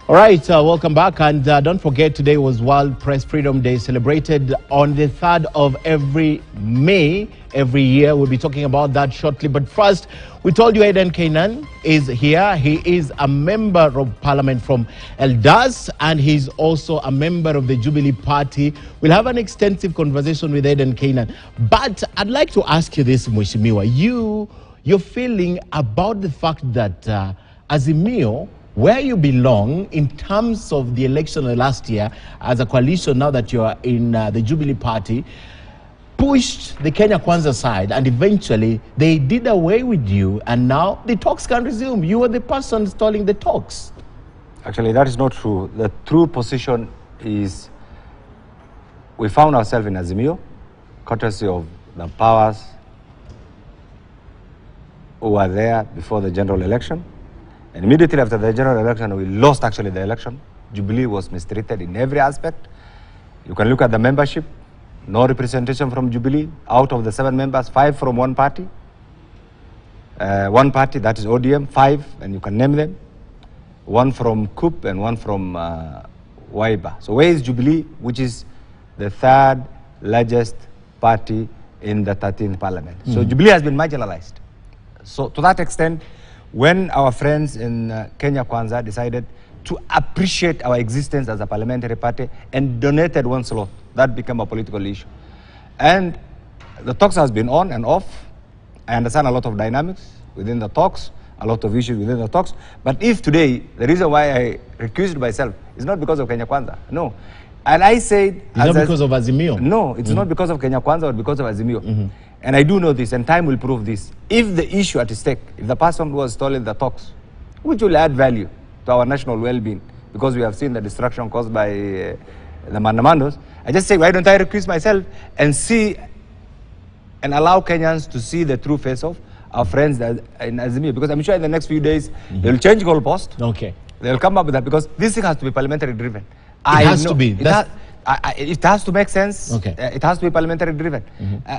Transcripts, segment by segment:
All right, welcome back. And don't forget, today was World Press Freedom Day, celebrated on the 3rd of every May every year. We'll be talking about that shortly. But first, we told you Adan Keynan is here. He is a member of parliament from Eldas, and he's also a member of the Jubilee Party. We'll have an extensive conversation with Adan Keynan. But I'd like to ask you this, Mheshimiwa. Your feeling about the fact that Azimio, where you belong in terms of the election last year as a coalition, now that you are in the Jubilee Party, pushed the Kenya Kwanza side, and eventually they did away with you, and now the talks can resume. You were the person stalling the talks. Actually, that is not true. The true position is we found ourselves in Azimio, courtesy of the powers who were there before the general election. And immediately after the general election, we lost actually the election. Jubilee was mistreated in every aspect. You can look at the membership, no representation from Jubilee. Out of the 7 members, 5 from one party. One party, that is ODM, 5, and you can name them. 1 from KUP and 1 from Waiba. So where is Jubilee, which is the 3rd largest party in the 13th parliament? So Jubilee has been marginalized. So to that extent, when our friends in Kenya Kwanza decided to appreciate our existence as a parliamentary party and donated one slot, that became a political issue. And the talks has been on and off. I understand a lot of dynamics within the talks, a lot of issues within the talks. But if today, the reason why I recused myself is not because of Kenya Kwanza, no. And I said... It's not because of Azimio? No, it's not because of Kenya Kwanza or because of Azimio. And I do know this, and time will prove this. If the issue at stake, if the person who was stalling the talks, which will add value to our national well-being, because we have seen the destruction caused by the maandamanos, I just say, why don't I recuse myself and see and allow Kenyans to see the true face of our friends in Azimio? Because I'm sure in the next few days, they'll change goalpost. Okay. They'll come up with that, because this thing has to be parliamentary driven. It has to be. It has to make sense. Okay. It has to be parliamentary driven.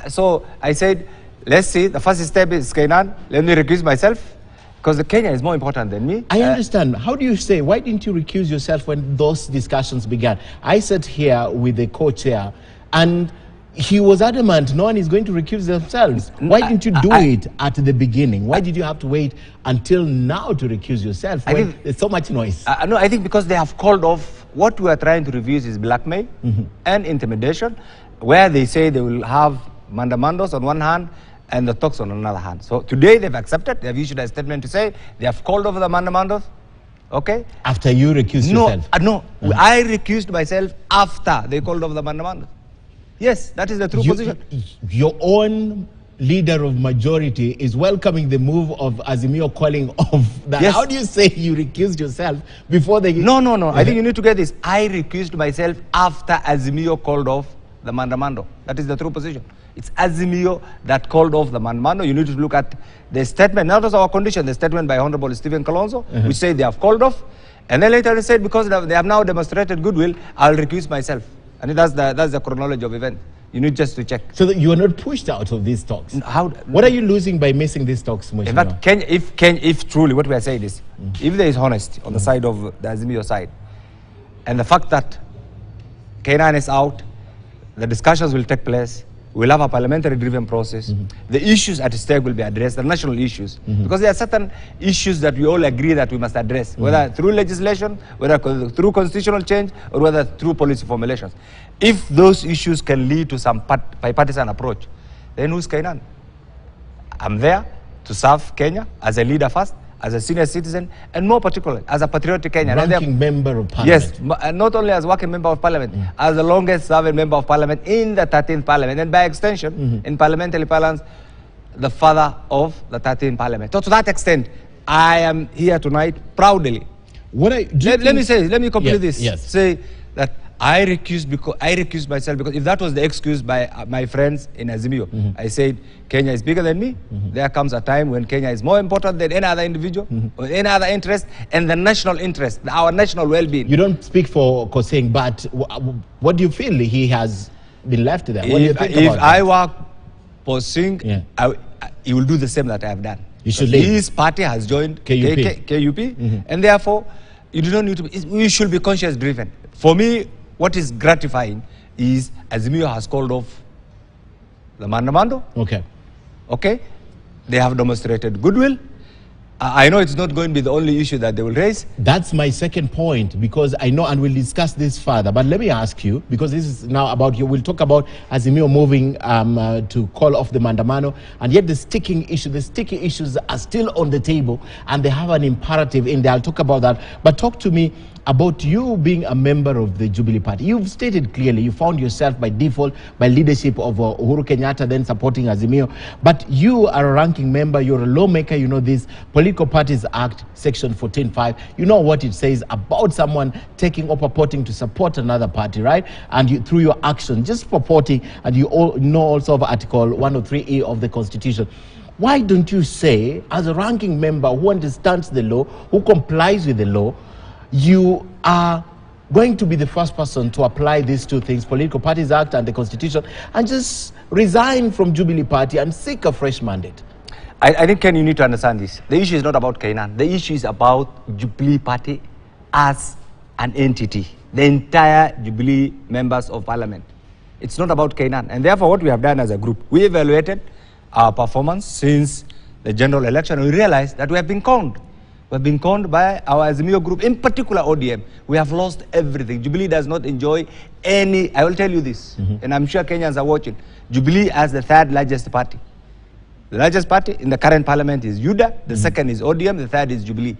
So I said, let's see, the first step is Keynan. Let me recuse myself, because Kenya is more important than me. I understand. How do you say, why didn't you recuse yourself when those discussions began? I sat here with the co-chair, and he was adamant no one is going to recuse themselves. Why didn't you do it at the beginning? Why did you have to wait until now to recuse yourself when there's so much noise? No, I think because they have called off. What we are trying to review is blackmail and intimidation, where they say they will have maandamanos on one hand and the talks on another hand. So today they've accepted. They've issued a statement to say they have called off the maandamanos. Okay? After you recused yourself? No, I recused myself after they called off the maandamanos. Yes, that is the true position. Your own leader of majority is welcoming the move of Azimio calling off that. Yes. How do you say you recused yourself before they... No. I think you need to get this. I recused myself after Azimio called off the maandamano. That is the true position. It's Azimio that called off the maandamano. You need to look at the statement, not as our condition, the statement by Honorable Stephen Kalonzo, which said they have called off. And then later they said, because they have now demonstrated goodwill, I'll recuse myself. And that's the chronology of events. You need just to check. So that you are not pushed out of these talks. What are you losing by missing these talks, Mheshimiwa? In fact, if truly what we are saying is, if there is honesty on the side of the Azimio side, and the fact that Keynan is out, the discussions will take place, we'll have a parliamentary driven process, the issues at stake will be addressed, the national issues, because there are certain issues that we all agree that we must address, whether through legislation, whether through constitutional change, or whether through policy formulations. If those issues can lead to some bipartisan approach, then who's Keynan? I'm there to serve Kenya as a leader first, as a senior citizen, and more particularly as a patriotic Kenyan. Working member of parliament. Yes, not only as working member of parliament, as the longest serving member of parliament in the 13th parliament, and by extension, in parliamentary parlance, the father of the 13th parliament. So to that extent, I am here tonight proudly. Let me complete this. Yes. Say that I recused myself because if that was the excuse by my friends in Azimio, I said Kenya is bigger than me. There comes a time when Kenya is more important than any other individual or any other interest, and the national interest, our national well-being. You don't speak for Koseng, but what do you feel he has been left there? What do you think about If I work for Singh, he will do the same that I have done. You should leave. His party has joined KUP. KUP, and therefore, You do not need to. We should be conscience driven. For me, what is gratifying is Azimio has called off the maandamano. Okay. They have demonstrated goodwill. I know it's not going to be the only issue that they will raise. That's my second point, because I know, and we'll discuss this further, but let me ask you, because this is now about you, we'll talk about Azimio moving to call off the maandamano, and yet the sticky issues are still on the table, and they have an imperative in there. I'll talk about that, but talk to me about you being a member of the Jubilee Party. You've stated clearly you found yourself by default, by leadership of Uhuru Kenyatta, then supporting Azimio, but you are a ranking member, you're a lawmaker, you know this Political Parties Act, Section 14.5, you know what it says about someone taking or purporting to support another party, right? And you, through your action, just purporting, and you all know also of Article 103A of the Constitution. Why don't you say, as a ranking member who understands the law, who complies with the law, you are going to be the first person to apply these two things, Political Parties Act and the Constitution, and just resign from Jubilee Party and seek a fresh mandate? I think, Ken, you need to understand this. The issue is not about Keynan. The issue is about Jubilee Party as an entity, the entire Jubilee members of Parliament. It's not about Keynan. And therefore, what we have done as a group, we evaluated our performance since the general election. We realized that we have been conned. We have been conned by our Azimio group, in particular ODM. We have lost everything. Jubilee does not enjoy any, I will tell you this, and I'm sure Kenyans are watching. Jubilee as the third largest party. The largest party in the current parliament is UDA, the second is ODM, the third is Jubilee.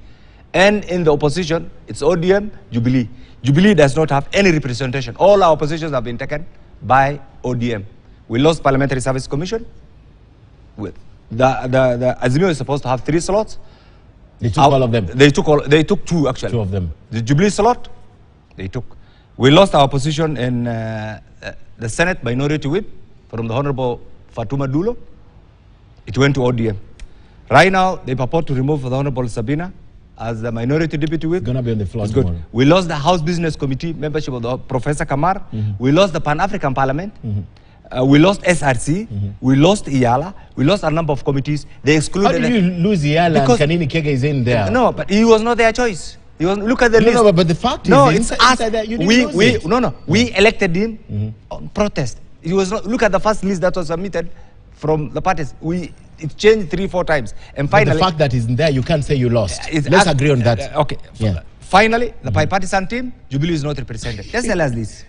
And in the opposition, it's ODM, Jubilee. Jubilee does not have any representation. All our positions have been taken by ODM. We lost Parliamentary Service Commission. With the Azimio is supposed to have 3 slots. They took all of them. They took 2 actually. 2 of them. The Jubilee slot, they took. We lost our position in the Senate Minority Whip from the Honorable Fatuma Dulo. It went to ODM. Right now, they purport to remove the Honorable Sabina as the Minority Deputy Whip. It's going to be on the floor it's tomorrow. Good. We lost the House Business Committee membership of the Professor Kamar. We lost the Pan-African Parliament. We lost SRC. We lost IALA. We lost a number of committees. They excluded. How did you lose IALA and Kanini Kega is in there? No, but he was not their choice. He was, look at the list. No, but the fact is, inside that you didn't lose it. We elected him on protest. He was not, look at the first list that was submitted from the parties. It changed 3-4 times. And finally, but the fact that he's in there, you can't say you lost. Let's agree on that. Okay. Yeah. Finally, the bipartisan team, Jubilee is not represented. Just tell us this.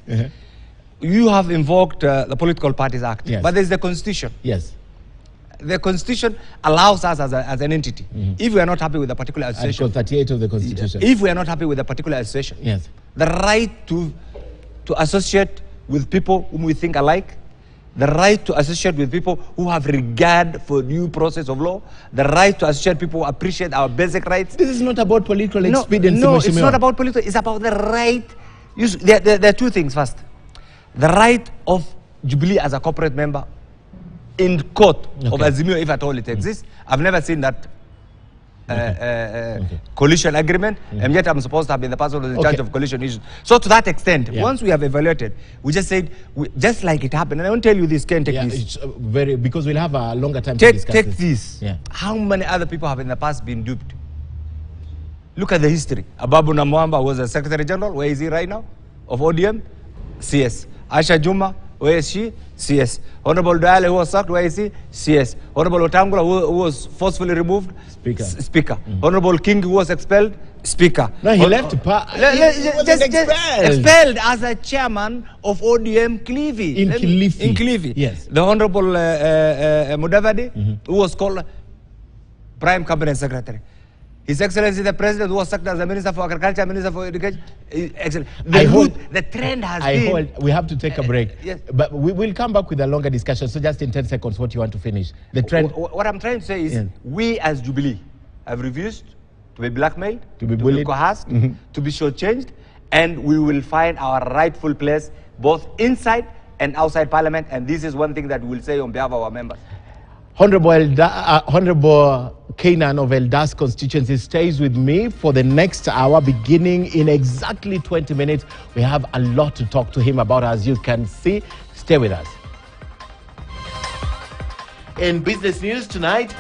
You have invoked the Political Parties Act, but there's the Constitution. Yes. The Constitution allows us as an entity, if we are not happy with a particular association. Article 38 of the Constitution. If we are not happy with a particular association, the right to associate with people whom we think alike, the right to associate with people who have regard for due process of law, the right to associate people who appreciate our basic rights. This is not about political expediency. No, it's not about political. It's about the right. There are 2 things. First, the right of Jubilee as a corporate member in court of Azimio, if at all it exists. I've never seen that coalition agreement, and yet I'm supposed to have been the person who's in charge of coalition issues. So to that extent, once we have evaluated, we just said, just like it happened, and I won't tell you this, take this. It's because we'll have a longer time to discuss this. Take this. How many other people have in the past been duped? Look at the history. Ababu Namwamba was the Secretary General. Where is he right now? Of ODM? CS. Aisha Juma, where is she? CS. Honorable Diale, who was sacked, where is he? CS. Honorable Otangula, who was forcefully removed? Speaker. Honorable King, who was expelled? Speaker. No, he left. Expelled as a chairman of ODM Kilifi. In Kilifi. Yes. The Honorable Mudavadi, who was called Prime Cabinet Secretary. His Excellency the President, who was sacked as the Minister for Agriculture, Minister for Education. The trend has been... We have to take a break. But we will come back with a longer discussion. So just in 10 seconds, what you want to finish. The trend... What I'm trying to say is, we as Jubilee have refused to be blackmailed, to be bullied, to be coerced, to be shortchanged, and we will find our rightful place both inside and outside Parliament. And this is one thing that we will say on behalf of our members. Honorable Keynan of Eldas constituency stays with me for the next hour, beginning in exactly 20 minutes. We have a lot to talk to him about, as you can see. Stay with us. In business news tonight,